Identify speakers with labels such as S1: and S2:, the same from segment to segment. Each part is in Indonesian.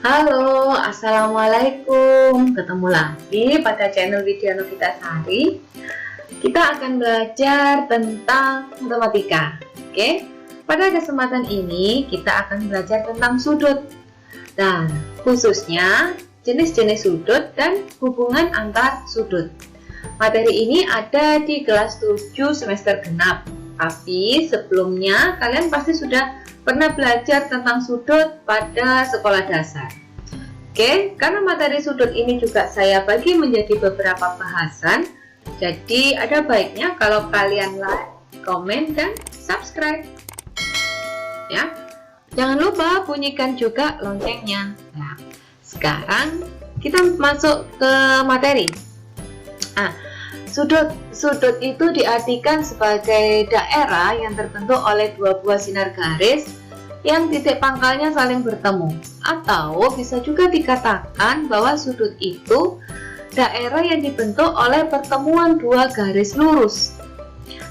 S1: Halo, Assalamualaikum. Ketemu lagi pada channel Widya Novitasari. Kita akan belajar tentang matematika. Oke, pada kesempatan ini kita akan belajar tentang sudut dan khususnya jenis-jenis sudut dan hubungan antar sudut. Materi ini ada di kelas 7 semester genap. Tapi sebelumnya kalian pasti sudah pernah belajar tentang sudut pada sekolah dasar. Oke, karena materi sudut ini juga saya bagi menjadi beberapa bahasan, jadi ada baiknya kalau kalian like, komen, dan subscribe. Ya, jangan lupa bunyikan juga loncengnya. Nah, sekarang kita masuk ke materi. Sudut itu diartikan sebagai daerah yang terbentuk oleh dua buah sinar garis yang titik pangkalnya saling bertemu, atau bisa juga dikatakan bahwa sudut itu daerah yang dibentuk oleh pertemuan dua garis lurus.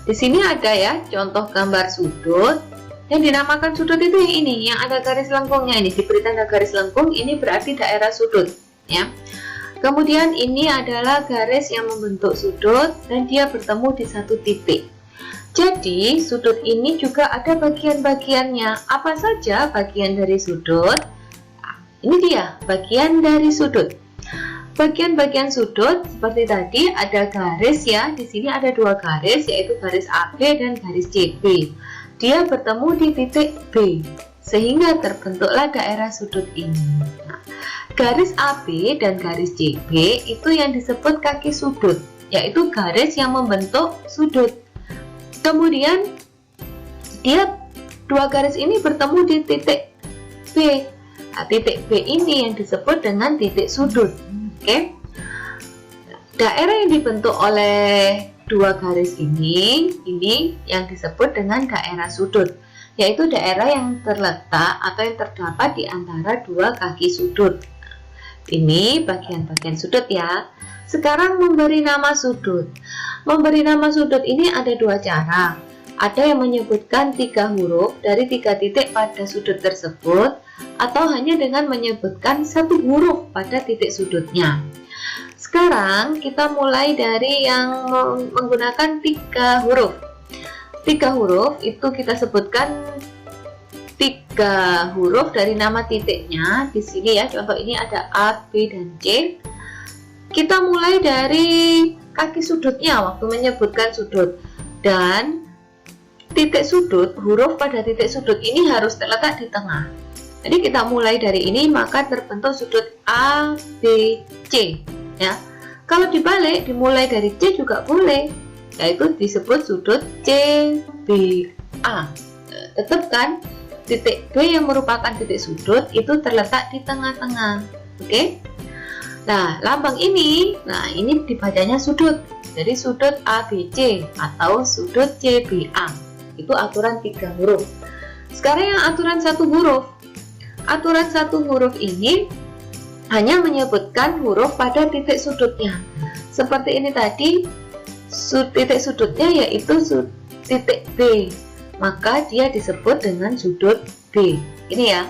S1: Di sini ada ya contoh gambar sudut yang dinamakan sudut itu yang ini, yang ada garis lengkungnya ini, diberi tanda garis lengkung, ini berarti daerah sudut ya. Kemudian ini adalah garis yang membentuk sudut dan dia bertemu di satu titik. Jadi sudut ini juga ada bagian-bagiannya. Apa saja bagian dari sudut? Nah, ini dia bagian dari sudut. Bagian-bagian sudut seperti tadi ada garis ya. Di sini ada dua garis, yaitu garis AB dan garis CB. Dia bertemu di titik B sehingga terbentuklah daerah sudut ini. Nah, garis AB dan garis CB itu yang disebut kaki sudut, yaitu garis yang membentuk sudut. Kemudian dua garis ini bertemu di titik B. Nah, titik B ini yang disebut dengan titik sudut. Oke. Daerah yang dibentuk oleh dua garis ini yang disebut dengan daerah sudut, yaitu daerah yang terletak atau yang terdapat di antara dua kaki sudut. Ini bagian-bagian sudut ya. Sekarang memberi nama sudut. Memberi nama sudut ini ada dua cara. Ada yang menyebutkan 3 huruf dari 3 titik pada sudut tersebut, atau hanya dengan menyebutkan 1 huruf pada titik sudutnya. Sekarang kita mulai dari yang menggunakan 3 huruf. 3 huruf itu kita sebutkan 3 huruf dari nama titiknya. Di sini ya, contoh ini ada A, B, dan C. Kita mulai dari kaki sudutnya waktu menyebutkan sudut. Dan titik sudut, huruf pada titik sudut ini harus terletak di tengah. Jadi kita mulai dari ini, maka terbentuk sudut A, B, C ya. Kalau dibalik, dimulai dari C juga boleh, yaitu disebut sudut C, B, A. Tetap kan titik B yang merupakan titik sudut itu terletak di tengah-tengah. Oke. Nah, lambang ini, ini dibacanya sudut. Jadi sudut ABC atau sudut CBA. Itu aturan 3 huruf. Sekarang yang aturan 1 huruf. Aturan 1 huruf ini hanya menyebutkan huruf pada titik sudutnya. Seperti ini tadi, titik sudutnya yaitu titik B. Maka dia disebut dengan sudut B. Ini ya.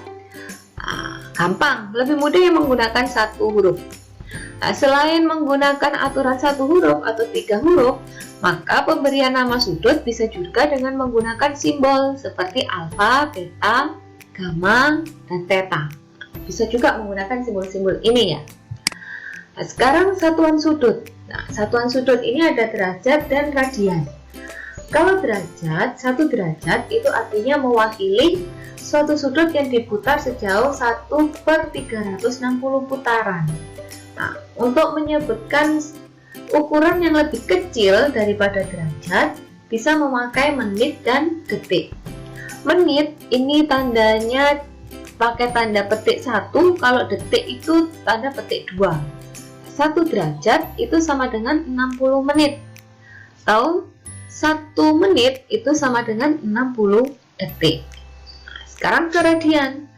S1: Gampang, lebih mudah yang menggunakan 1 huruf. Nah, selain menggunakan aturan 1 huruf atau 3 huruf, maka pemberian nama sudut bisa juga dengan menggunakan simbol seperti alfa, beta, gamma, dan theta. Bisa juga menggunakan simbol-simbol ini ya. Nah, sekarang satuan sudut. Nah, satuan sudut ini ada derajat dan radian. Kalau derajat, 1 derajat itu artinya mewakili suatu sudut yang diputar sejauh 1/360 putaran. Nah, untuk menyebutkan ukuran yang lebih kecil daripada derajat, bisa memakai menit dan detik. Menit ini tandanya pakai tanda petik 1, kalau detik itu tanda petik 2. 1 derajat itu sama dengan 60 menit. Atau 1 menit itu sama dengan 60 detik. Nah, sekarang ke radian.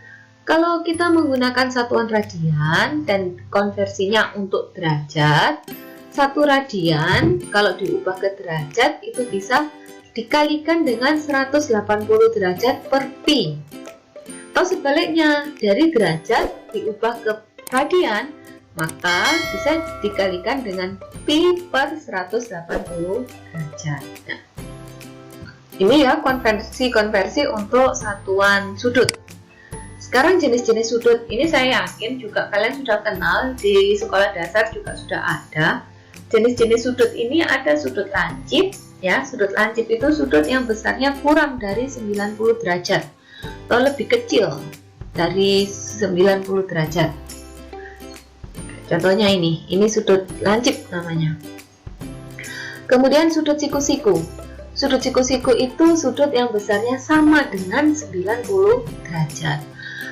S1: Kalau kita menggunakan satuan radian dan konversinya untuk derajat, 1 radian kalau diubah ke derajat itu bisa dikalikan dengan 180 derajat per pi. Atau sebaliknya, dari derajat diubah ke radian, maka bisa dikalikan dengan pi per 180 derajat. Nah, ini ya konversi untuk satuan sudut. Sekarang jenis-jenis sudut ini saya yakin juga kalian sudah kenal, di sekolah dasar juga sudah ada. Jenis-jenis sudut ini ada sudut lancip ya. Sudut lancip itu sudut yang besarnya kurang dari 90 derajat atau lebih kecil dari 90 derajat. Contohnya ini sudut lancip namanya. Kemudian sudut siku-siku. Sudut siku-siku itu sudut yang besarnya sama dengan 90 derajat.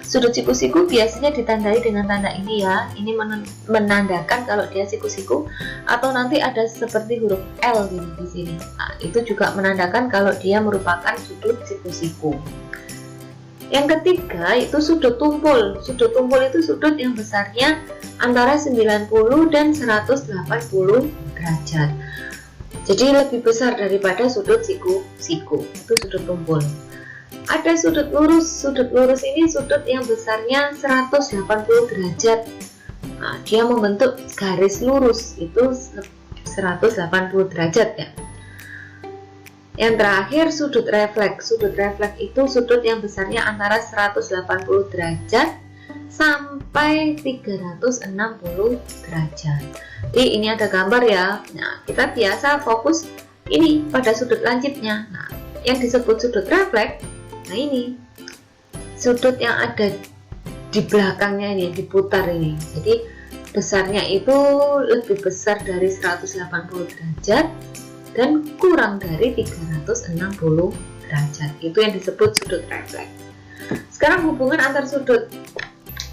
S1: Sudut siku-siku biasanya ditandai dengan tanda ini ya. Ini menandakan kalau dia siku-siku, atau nanti ada seperti huruf L di sini. Nah, itu juga menandakan kalau dia merupakan sudut siku-siku. Yang ketiga itu sudut tumpul. Sudut tumpul itu sudut yang besarnya antara 90 dan 180 derajat. Jadi lebih besar daripada sudut siku-siku. Itu sudut tumpul. Ada sudut lurus. Sudut lurus ini sudut yang besarnya 180 derajat. Nah, dia membentuk garis lurus, itu 180 derajat ya. Yang terakhir sudut refleks. Sudut refleks itu sudut yang besarnya antara 180 derajat sampai 360 derajat. Jadi ini ada gambar ya. Nah, kita biasa fokus ini pada sudut lancipnya. Nah, yang disebut sudut refleks, nah ini sudut yang ada di belakangnya ini, diputar ini. Jadi besarnya itu lebih besar dari 180 derajat dan kurang dari 360 derajat. Itu yang disebut sudut refleks. Sekarang hubungan antar sudut.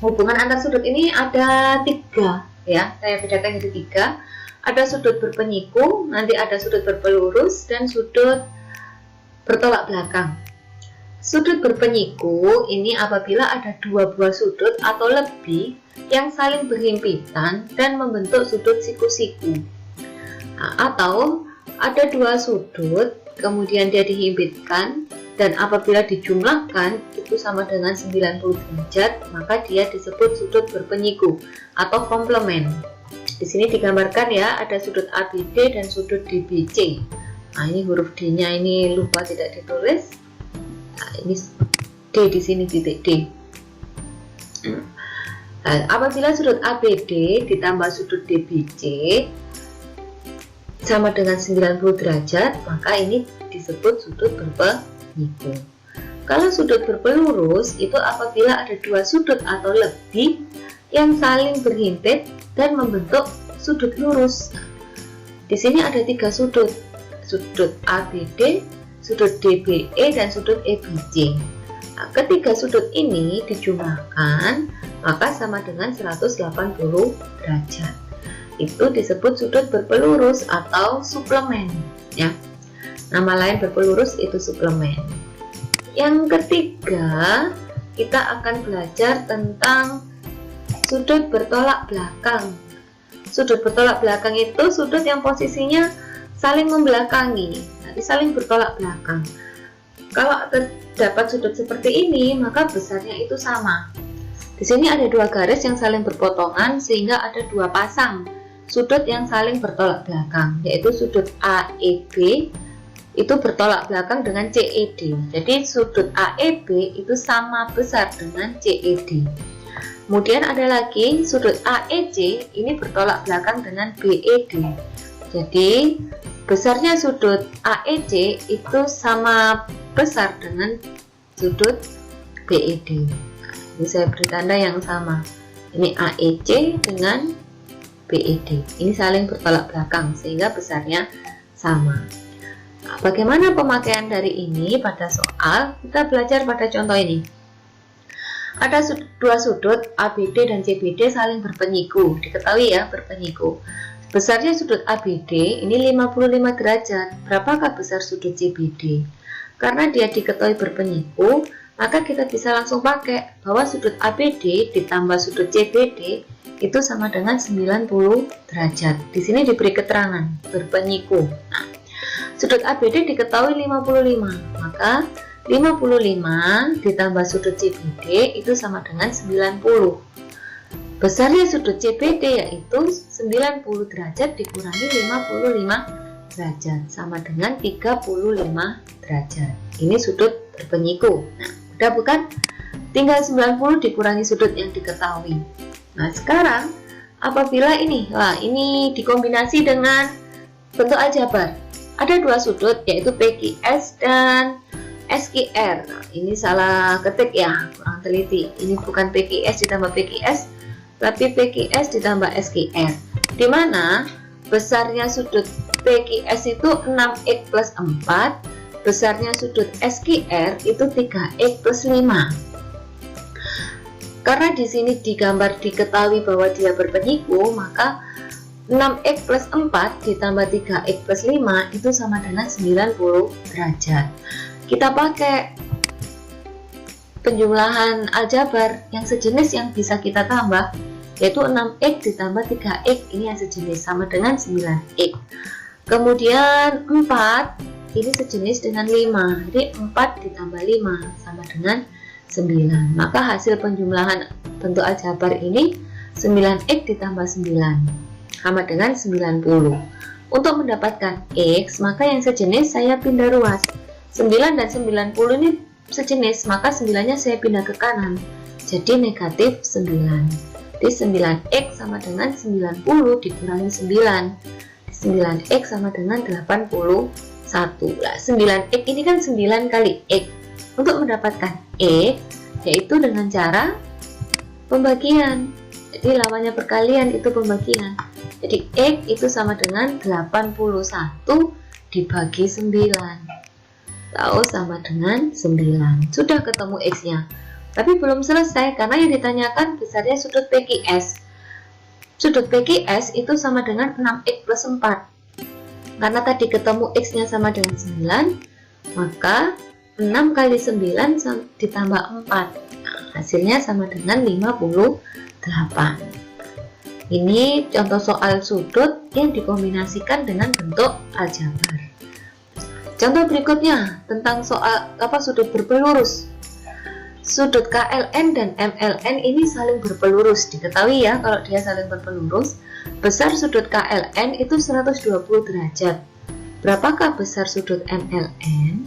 S1: Hubungan antar sudut ini ada 3 ya. Saya bedakan jadi 3. Ada sudut berpenyiku, nanti ada sudut berpelurus, dan sudut bertolak belakang. Sudut berpenyiku ini apabila ada 2 buah sudut atau lebih yang saling berhimpitan dan membentuk sudut siku-siku. Nah, atau ada 2 sudut, kemudian dia dihimpitkan, dan apabila dijumlahkan itu sama dengan 90 derajat, maka dia disebut sudut berpenyiku atau komplement. Di sini digambarkan ya, ada sudut ABD dan sudut DBC. Nah, ini huruf D-nya ini lupa tidak ditulis. Nah, ini D di sini, titik D. Nah, apabila sudut ABD ditambah sudut DBC sama dengan 90 derajat, maka ini disebut sudut berpenyiku. Kalau sudut berpelurus itu apabila ada 2 sudut atau lebih yang saling berhimpit dan membentuk sudut lurus. Di sini ada 3 sudut. Sudut ABD, sudut DBE, dan sudut EBC. Nah, ketiga sudut ini dijumlahkan maka sama dengan 180 derajat. Itu disebut sudut berpelurus atau suplemen ya. Nama lain berpelurus itu suplemen. Yang ketiga, kita akan belajar tentang sudut bertolak belakang. Sudut bertolak belakang itu sudut yang posisinya saling membelakangi, nanti saling bertolak belakang. Kalau terdapat sudut seperti ini, maka besarnya itu sama. Di sini ada 2 garis yang saling berpotongan sehingga ada 2 pasang sudut yang saling bertolak belakang, yaitu sudut AEB itu bertolak belakang dengan CED. Jadi sudut AEB itu sama besar dengan CED. Kemudian ada lagi sudut AEC ini bertolak belakang dengan BED. Jadi besarnya sudut AEC itu sama besar dengan sudut BED. Nah, ini saya beri tanda yang sama. Ini AEC dengan BED. Ini saling bertolak belakang sehingga besarnya sama. Nah, bagaimana pemakaian dari ini pada soal? Kita belajar pada contoh ini. Ada 2 sudut ABD dan CBD saling berpenyiku. Diketahui ya, berpenyiku. Besarnya sudut ABD ini 55 derajat. Berapakah besar sudut CBD? Karena dia diketahui berpenyiku, maka kita bisa langsung pakai bahwa sudut ABD ditambah sudut CBD itu sama dengan 90 derajat. Di sini diberi keterangan berpenyiku. Nah, sudut ABD diketahui 55, maka 55 ditambah sudut CBD itu sama dengan 90. Besarnya sudut CBD yaitu 90 derajat dikurangi 55 derajat sama dengan 35 derajat. Ini sudut berpenyiku. Nah, udah bukan? Tinggal 90 dikurangi sudut yang diketahui. Nah, sekarang apabila ini dikombinasi dengan bentuk aljabar. Ada dua sudut yaitu PQS dan SQR. Nah, ini salah ketik ya, kurang teliti. Ini bukan PQS ditambah PQS, tapi PQS ditambah SQR. Di mana besarnya sudut PQS itu 6x plus 4, besarnya sudut SQR itu 3x plus 5. Karena di sini digambar diketahui bahwa dia berpenyiku, maka 6x plus 4 ditambah 3x plus 5 itu sama dengan 90 derajat. Kita pakai penjumlahan aljabar yang sejenis yang bisa kita tambah, yaitu 6x ditambah 3x, ini yang sejenis sama dengan 9x. Kemudian 4 ini sejenis dengan 5, jadi 4 ditambah 5 sama dengan 9. Maka hasil penjumlahan bentuk aljabar ini 9x ditambah 9 sama dengan 90. Untuk mendapatkan X, maka yang sejenis saya pindah ruas. 9 dan 90 ini sejenis, maka 9-nya saya pindah ke kanan. Jadi negatif 9. Jadi 9X sama dengan 90 dikurangi 9. 9X sama dengan 81. Nah, 9X ini kan 9 kali X. Untuk mendapatkan X, yaitu dengan cara pembagian. Jadi lawannya perkalian itu pembagian. Jadi X itu sama dengan 81 dibagi 9. Tahu sama dengan 9. Sudah ketemu X-nya. Tapi belum selesai karena yang ditanyakan besarnya sudut PQS. Sudut PQS itu sama dengan 6x plus 4. Karena tadi ketemu X-nya sama dengan 9, maka 6 kali 9 ditambah 4. Nah, hasilnya sama dengan 58. Ini contoh soal sudut yang dikombinasikan dengan bentuk aljabar. Contoh berikutnya tentang soal sudut berpelurus. Sudut KLN dan MLN ini saling berpelurus. Diketahui ya kalau dia saling berpelurus, besar sudut KLN itu 120 derajat. Berapakah besar sudut MLN?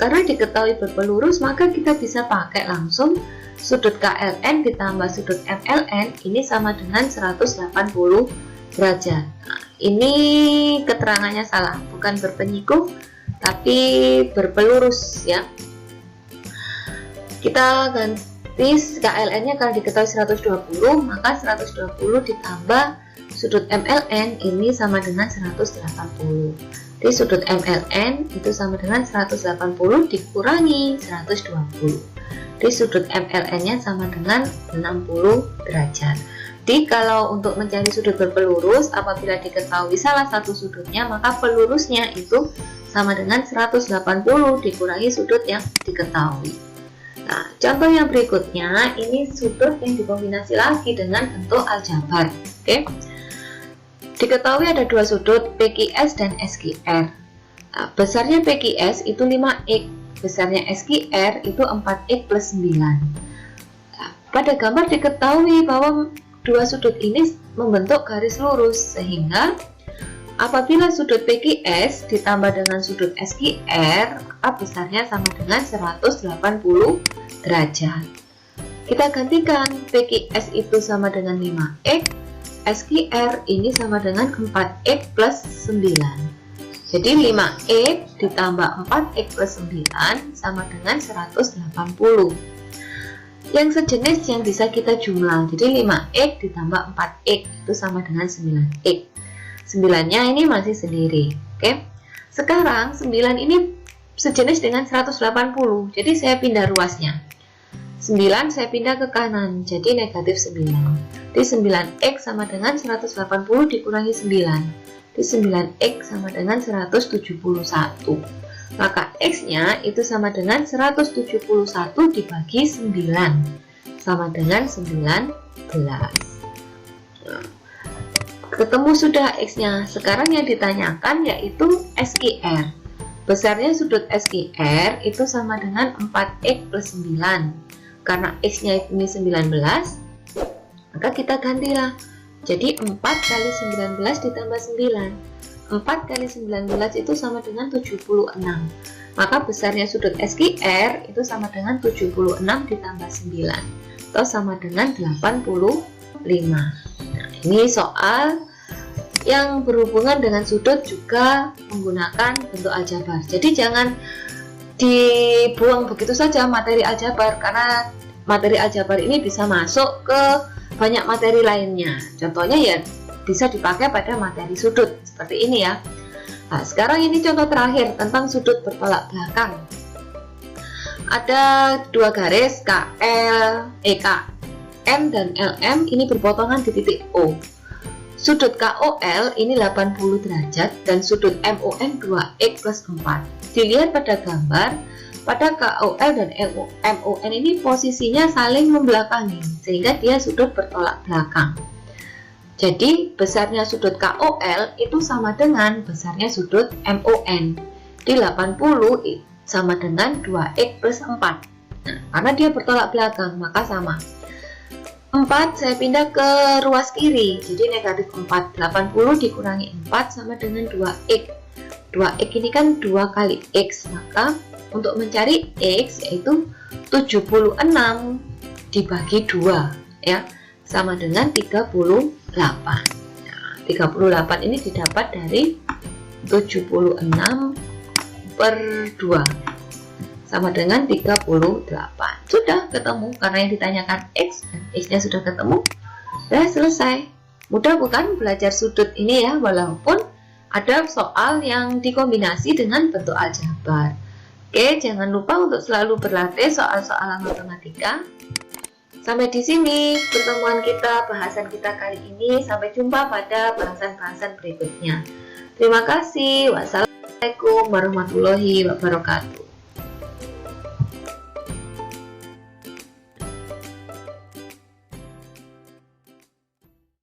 S1: Karena diketahui berpelurus, maka kita bisa pakai langsung sudut KLN ditambah sudut MLN ini sama dengan 180 derajat. Nah, ini keterangannya salah, bukan berpenyiku tapi berpelurus ya. Kita ganti KLN-nya kalau diketahui 120, maka 120 ditambah sudut MLN ini sama dengan 180. Jadi sudut MLN itu sama dengan 180 dikurangi 120. Jadi sudut MLN-nya sama dengan 60 derajat. Jadi kalau untuk mencari sudut berpelurus, apabila diketahui salah satu sudutnya, maka pelurusnya itu sama dengan 180 dikurangi sudut yang diketahui. Nah, contoh yang berikutnya, ini sudut yang dikombinasi lagi dengan bentuk aljabar. Oke. Diketahui ada dua sudut, PQS dan SQR. Nah, besarnya PQS itu 5x, besarnya SQR itu 4x plus 9. Nah, pada gambar diketahui bahwa dua sudut ini membentuk garis lurus, sehingga apabila sudut PQS ditambah dengan sudut SQR, maka besarnya sama dengan 180 derajat. Kita gantikan, PQS itu sama dengan 5x, SQR ini sama dengan 4x plus 9. Jadi 5x ditambah 4x plus 9 sama dengan 180. Yang sejenis yang bisa kita jumlah, jadi 5x ditambah 4x itu sama dengan 9x. 9-nya ini masih sendiri. Oke. Sekarang 9 ini sejenis dengan 180, jadi saya pindah ruasnya. 9 saya pindah ke kanan, jadi negatif 9. Jadi 9x sama dengan 180 dikurangi 9. Jadi 9x sama dengan 171. Maka x-nya itu sama dengan 171 dibagi 9 sama dengan 19. Ketemu sudah x-nya. Sekarang yang ditanyakan yaitu SQR. besarnya sudut SIR itu sama dengan 4X plus 9. Karena X-nya ini 19, maka kita gantilah. Jadi 4 kali 19 ditambah 9. 4 kali 19 itu sama dengan 76. Maka besarnya sudut SQR itu sama dengan 76 ditambah 9, atau sama dengan 85. Nah, ini soal yang berhubungan dengan sudut juga menggunakan bentuk aljabar. Jadi jangan dibuang begitu saja materi aljabar, karena materi aljabar ini bisa masuk ke banyak materi lainnya. Contohnya ya bisa dipakai pada materi sudut seperti ini ya. Nah, sekarang ini contoh terakhir tentang sudut bertolak belakang. Ada dua garis KM dan LM ini berpotongan di titik O. Sudut KOL ini 80 derajat dan sudut MON 2X plus 4. Dilihat pada gambar, pada KOL dan MON ini posisinya saling membelakangi, sehingga dia sudut bertolak belakang. Jadi besarnya sudut KOL itu sama dengan besarnya sudut MON. Di 80 sama dengan 2X plus 4. Nah, karena dia bertolak belakang, maka sama. 4 saya pindah ke ruas kiri, jadi negatif 4. 80 dikurangi 4 sama dengan 2X. 2X ini kan 2 kali X, maka untuk mencari X yaitu 76 dibagi 2 ya, sama dengan 38. Nah, 38 ini didapat dari 76 per 2 sama dengan 38. Sudah ketemu, karena yang ditanyakan X dan X-nya sudah ketemu. Sudah selesai. Mudah bukan belajar sudut ini ya, walaupun ada soal yang dikombinasi dengan bentuk aljabar. Oke, jangan lupa untuk selalu berlatih soal-soal matematika. Sampai di sini pertemuan kita, bahasan kita kali ini. Sampai jumpa pada bahasan-bahasan berikutnya. Terima kasih. Wassalamualaikum warahmatullahi wabarakatuh.